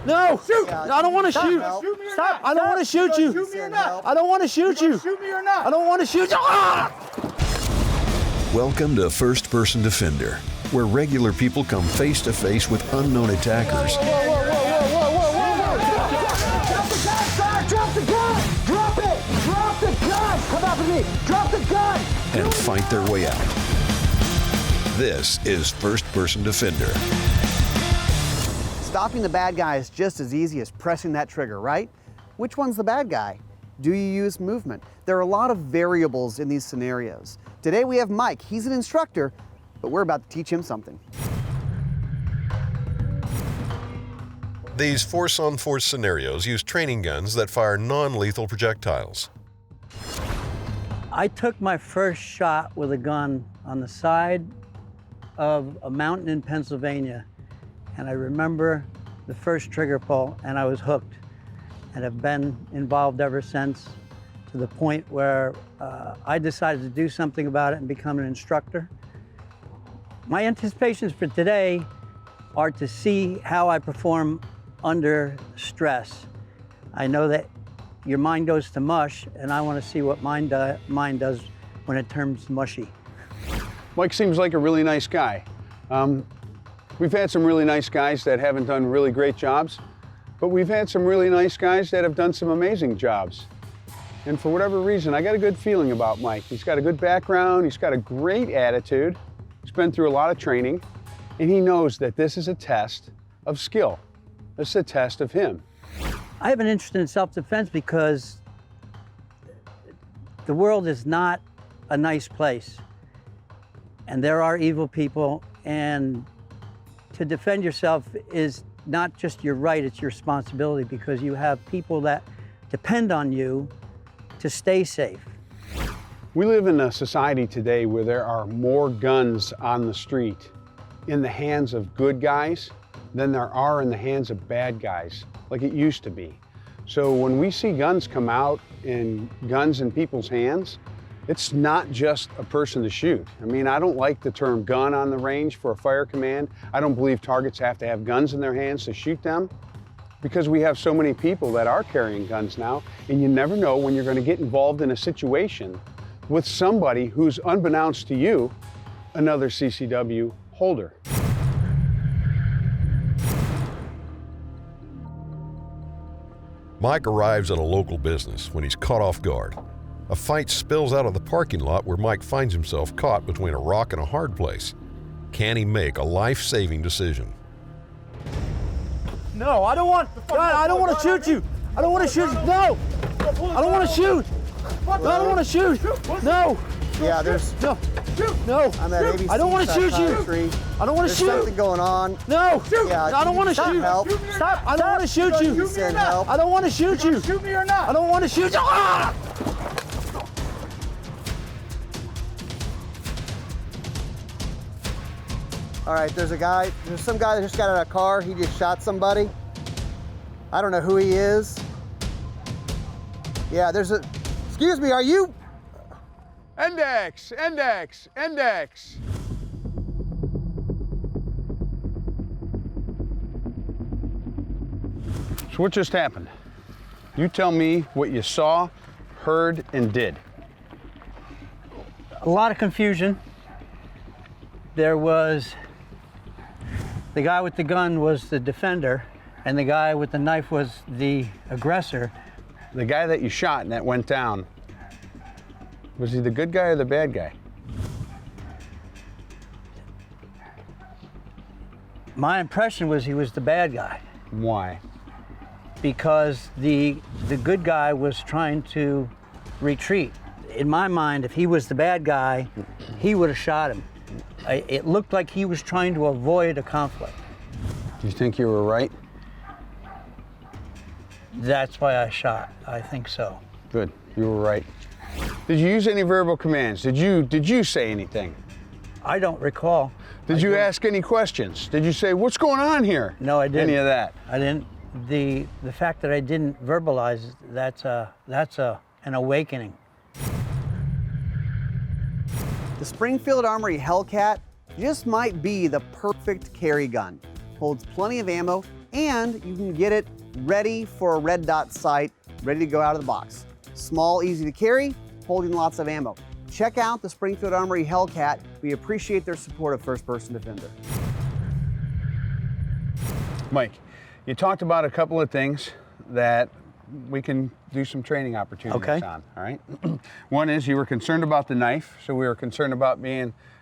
No! Shoot! I don't want to shoot! Shoot me or Stop! not? I don't want to shoot you! Shoot me or not? I don't want to shoot you! Shoot me or not? I don't want to shoot you! Ah! Welcome to First Person Defender, where regular people come face to face with unknown attackers. Drop the gun! Drop it! Drop the gun! Come out with me! Drop the gun! And fight their way out. This is First Person Defender. Stopping the bad guy is just as easy as pressing that trigger, right? Which one's the bad guy? Do you use movement? There are a lot of variables in these scenarios. Today we have Mike. He's an instructor, but we're about to teach him something. These force-on-force scenarios use training guns that fire non-lethal projectiles. I took my first shot with a gun on the side of a mountain in Pennsylvania, and I remember the first trigger pull, and I was hooked, and have been involved ever since, to the point where I decided to do something about it and become an instructor. My anticipations for today are to see how I perform under stress. I know that your mind goes to mush, and I want to see what mine does when it turns mushy. Mike seems like a really nice guy. We've had some really nice guys that haven't done really great jobs, but we've had some really nice guys that have done some amazing jobs. And for whatever reason, I got a good feeling about Mike. He's got a good background, he's got a great attitude, he's been through a lot of training, and he knows that this is a test of skill. This is a test of him. I have an interest in self-defense because the world is not a nice place, and there are evil people, and to defend yourself is not just your right, it's your responsibility, because you have people that depend on you to stay safe. We live in a society today where there are more guns on the street in the hands of good guys than there are in the hands of bad guys, like it used to be. So when we see guns come out and guns in people's hands, it's not just a person to shoot. I mean, I don't like the term gun on the range for a fire command. I don't believe targets have to have guns in their hands to shoot them, because we have so many people that are carrying guns now, and you never know when you're going to get involved in a situation with somebody who's, unbeknownst to you, another CCW holder. Mike arrives at a local business when he's caught off guard. A fight spills out of the parking lot where Mike finds himself caught between a rock and a hard place. Can he make a life-saving decision? No, I don't want to shoot you! I don't want to shoot you! No! I don't want to shoot! No, I don't want to shoot! No! Yeah, there's No! No! I'm at ABC I don't want to shoot you! Tree. I don't want to There's shoot! something going on. No! Yeah, I don't want to stop, shoot! help. Stop! I don't want to shoot you! Send help. I don't want to shoot you! Shoot me or not? I don't want to shoot you! Ah! All right, there's some guy that just got out of a car. He just shot somebody. I don't know who he is. Yeah, excuse me, are you? Index, index, index. So what just happened? You tell me what you saw, heard, and did. A lot of confusion. There was, the guy with the gun was the defender, and the guy with the knife was the aggressor. The guy that you shot and that went down, was he the good guy or the bad guy? My impression was he was the bad guy, Why? because the good guy was trying to retreat. In my mind, if he was the bad guy, he would have shot him. It looked like he was trying to avoid a conflict. Do you think you were right? That's why I shot. I think so. Good, you were right. Did you use any verbal commands? Did you say anything? I don't recall. Did you ask any questions? Did you say, what's going on here? No, I didn't. Any of that? I didn't. The fact that I didn't verbalize, that's an awakening. The Springfield Armory Hellcat just might be the perfect carry gun. Holds plenty of ammo and you can get it ready for a red dot sight, ready to go out of the box. Small, easy to carry, holding lots of ammo. Check out the Springfield Armory Hellcat. We appreciate their support of First Person Defender. Mike, you talked about a couple of things that we can do some training opportunities on, all right? One is you were concerned about the knife, so we were concerned about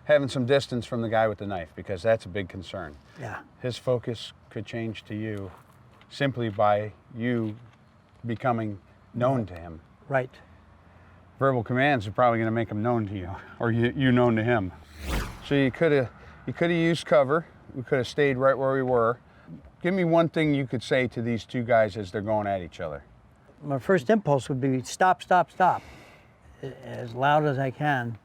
having some distance from the guy with the knife, because that's a big concern. Yeah. His focus could change to you simply by you becoming known to him. Right. Verbal commands are probably going to make him known to you, or you known to him. So you could have used cover. We could have stayed right where we were. Give me one thing you could say to these two guys as they're going at each other. My first impulse would be stop, stop, stop, as loud as I can.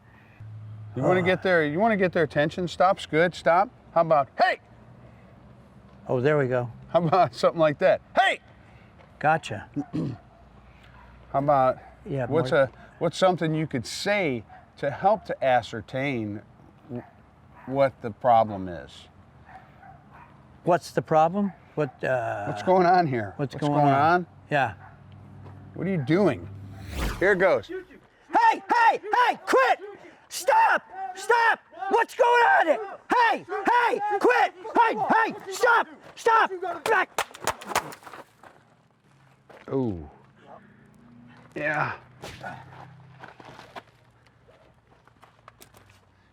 You want to get their attention. Stop's good. Stop. How about hey? Oh, there we go. How about something like that? Hey. Gotcha. How about Yeah. what's something you could say to help to ascertain what the problem is? What's the problem? What's going on here? What's going on? Yeah. What are you doing? Here it goes. Hey, hey, hey, quit! Stop! Stop! What's going on here? Hey, hey, quit! Hey, hey, stop! Stop! Back! Oh. Yeah.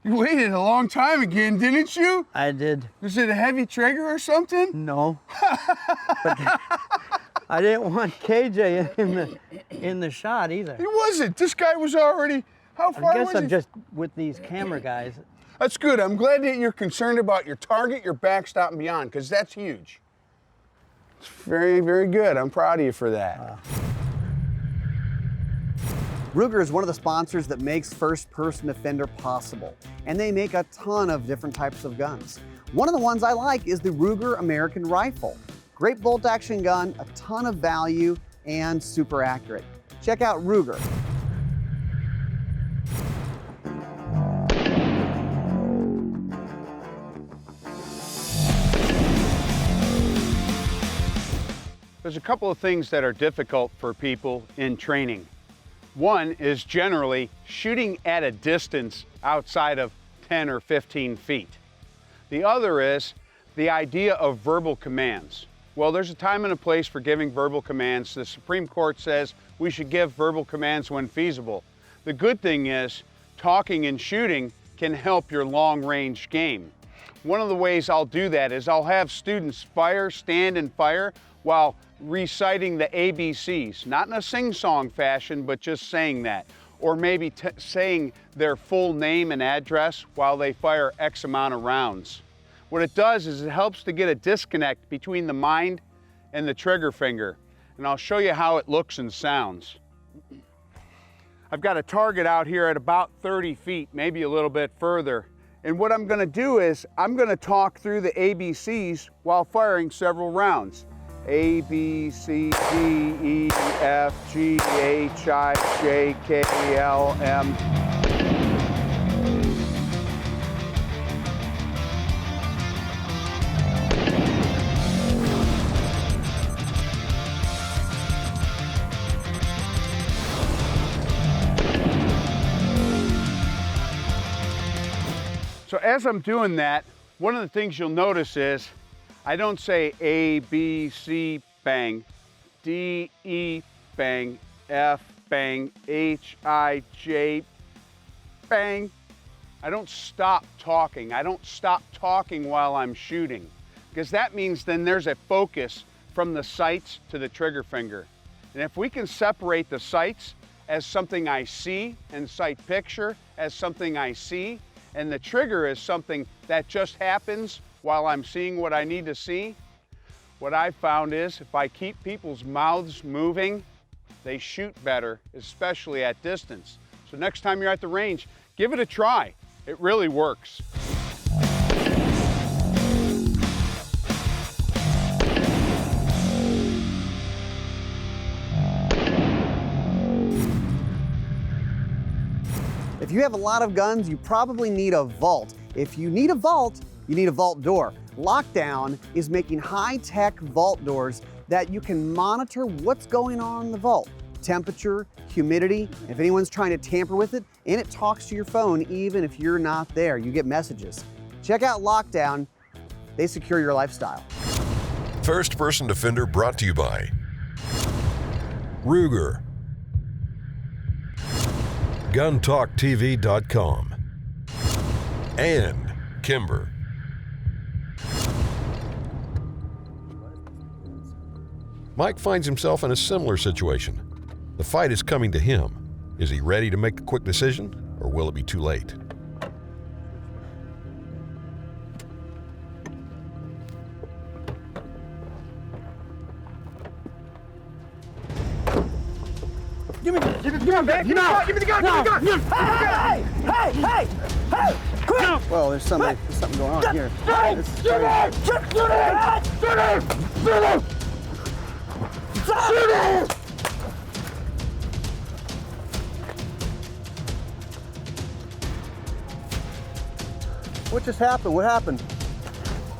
You waited a long time again, didn't you? I did. Was it a heavy trigger or something? No. But I didn't want KJ in the shot either. It wasn't. This guy was already. How far I guess was I'm he? just with these camera guys. That's good. I'm glad that you're concerned about your target, your backstop, and beyond, because that's huge. It's very, very good. I'm proud of you for that. Ruger is one of the sponsors that makes First Person Defender possible, and they make a ton of different types of guns. One of the ones I like is the Ruger American Rifle. Great bolt action gun, a ton of value, and super accurate. Check out Ruger. There's a couple of things that are difficult for people in training. One is generally shooting at a distance outside of 10 or 15 feet. The other is the idea of verbal commands. Well, there's a time and a place for giving verbal commands. The Supreme Court says we should give verbal commands when feasible. The good thing is talking and shooting can help your long-range game. One of the ways I'll do that is I'll have students fire, stand and fire while reciting the ABCs, not in a sing-song fashion, but just saying that. Or maybe saying their full name and address while they fire X amount of rounds. What it does is it helps to get a disconnect between the mind and the trigger finger. And I'll show you how it looks and sounds. I've got a target out here at about 30 feet, maybe a little bit further. And what I'm gonna do is I'm gonna talk through the ABCs while firing several rounds. A, B, C, D, E, F, G, H, I, J, K, L, M. So as I'm doing that, one of the things you'll notice is I don't say A, B, C, bang, D, E, bang, F, bang, H, I, J, bang. I don't stop talking. I don't stop talking while I'm shooting, because that means then there's a focus from the sights to the trigger finger. And if we can separate the sights as something I see and sight picture as something I see, and the trigger is something that just happens while I'm seeing what I need to see, what I've found is if I keep people's mouths moving, they shoot better, especially at distance. So next time you're at the range, give it a try. It really works. If you have a lot of guns, you probably need a vault. If you need a vault, You need a vault door. Lockdown is making high-tech vault doors that you can monitor what's going on in the vault. Temperature, humidity, if anyone's trying to tamper with it, and it talks to your phone even if you're not there. You get messages. Check out Lockdown. They secure your lifestyle. First Person Defender brought to you by Ruger, GunTalkTV.com, and Kimber. Mike finds himself in a similar situation. The fight is coming to him. Is he ready to make a quick decision, or will it be too late? Give me the gun back. Give me the gun. Hey! Well, there's something going on here. What just happened? What happened?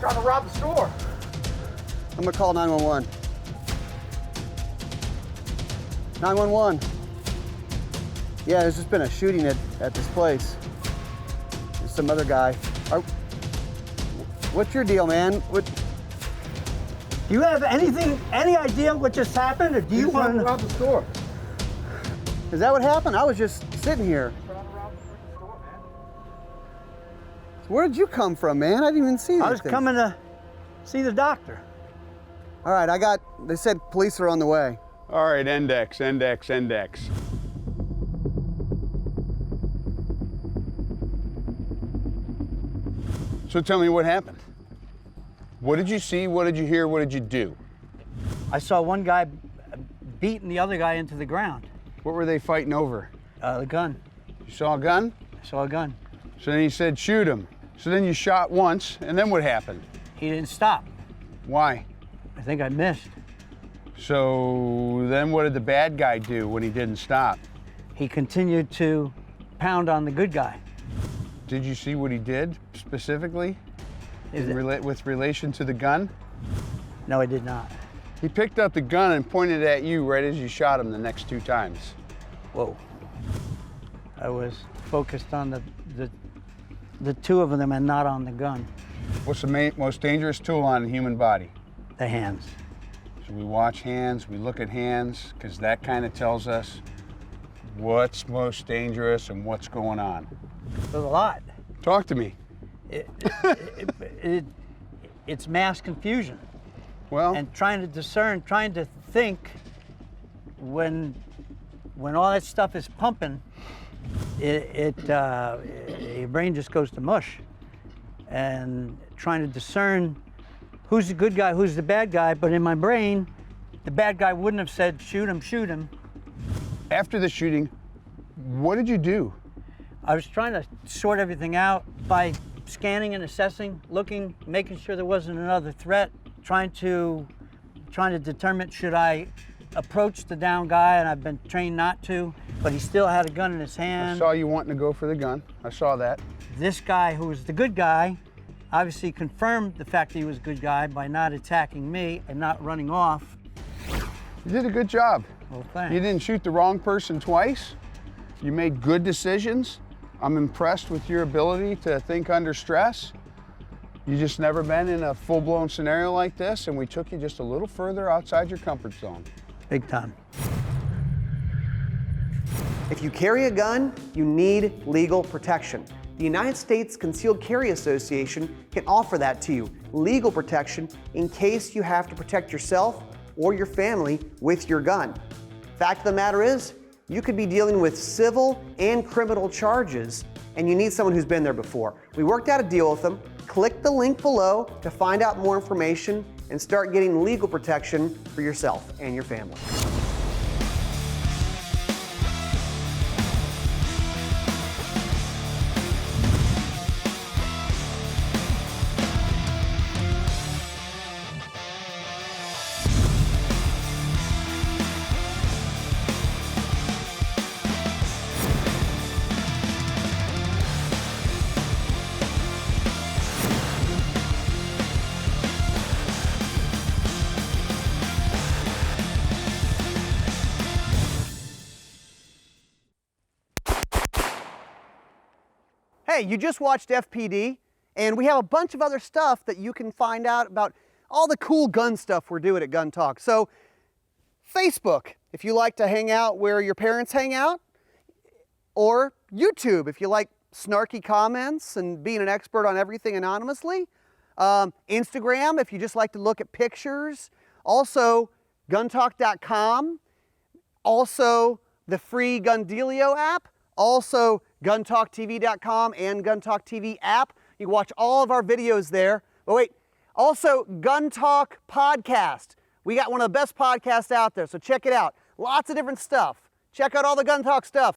Trying to rob the store. I'm gonna call 911. 911. Yeah, there's just been a shooting at this place. There's some other guy. What's your deal, man? What? Do you have any idea what just happened, or do you want to rob the store? Is that what happened? I was just sitting here. Trying to rob the freaking store, man. Where did you come from, man? I didn't even see I was coming to see the doctor. All right, they said police are on the way. All right, index. So tell me what happened. What did you see? What did you hear? What did you do? I saw one guy beating the other guy into the ground. What were they fighting over? The gun. You saw a gun? I saw a gun. So then he said, shoot him. So then you shot once, and then what happened? He didn't stop. Why? I think I missed. So then what did the bad guy do when he didn't stop? He continued to pound on the good guy. Did you see what he did specifically Is it- with relation to the gun? No, I did not. He picked up the gun and pointed at you right as you shot him the next 2 times. Whoa. I was focused on the two of them and not on the gun. What's the most dangerous tool on the human body? The hands. So we watch hands, we look at hands, because that kind of tells us what's most dangerous and what's going on. There's a lot. Talk to me. It's mass confusion. Well, And trying to discern, trying to think when all that stuff is pumping, your brain just goes to mush. And trying to discern who's the good guy, who's the bad guy, but in my brain, the bad guy wouldn't have said, shoot him. after the shooting, what did you do? I was trying to sort everything out by scanning and assessing, looking, making sure there wasn't another threat, trying to determine should I approach the down guy, and I've been trained not to, but he still had a gun in his I hand. saw you wanting to go for the gun. I saw that. This guy, who was the good guy, obviously confirmed the fact that he was a good guy by not attacking me and not running off. You did a good job. Well, thanks. You didn't shoot the wrong person twice. You made good decisions. I'm impressed with your ability to think under stress. You just never been in a full-blown scenario like this, and we took you just a little further outside your comfort zone. Big time. If you carry a gun, you need legal protection. The United States Concealed Carry Association can offer that to you, legal protection in case you have to protect yourself or your family with your gun. Fact of the matter is, you could be dealing with civil and criminal charges, and you need someone who's been there before. We worked out a deal with them. Click the link below to find out more information and start getting legal protection for yourself and your family. Hey, you just watched FPD, and we have a bunch of other stuff that you can find out about all the cool gun stuff we're doing at Gun Talk. So, Facebook, if you like to hang out where your parents hang out, or YouTube, if you like snarky comments and being an expert on everything anonymously. Instagram, if you just like to look at pictures. Also, guntalk.com. Also, the free Gundealio app. Also, guntalktv.com and Gun Talk TV app. You can watch all of our videos there. But wait, also Gun Talk Podcast. We got one of the best podcasts out there, so check it out. Lots of different stuff. Check out all the Gun Talk stuff.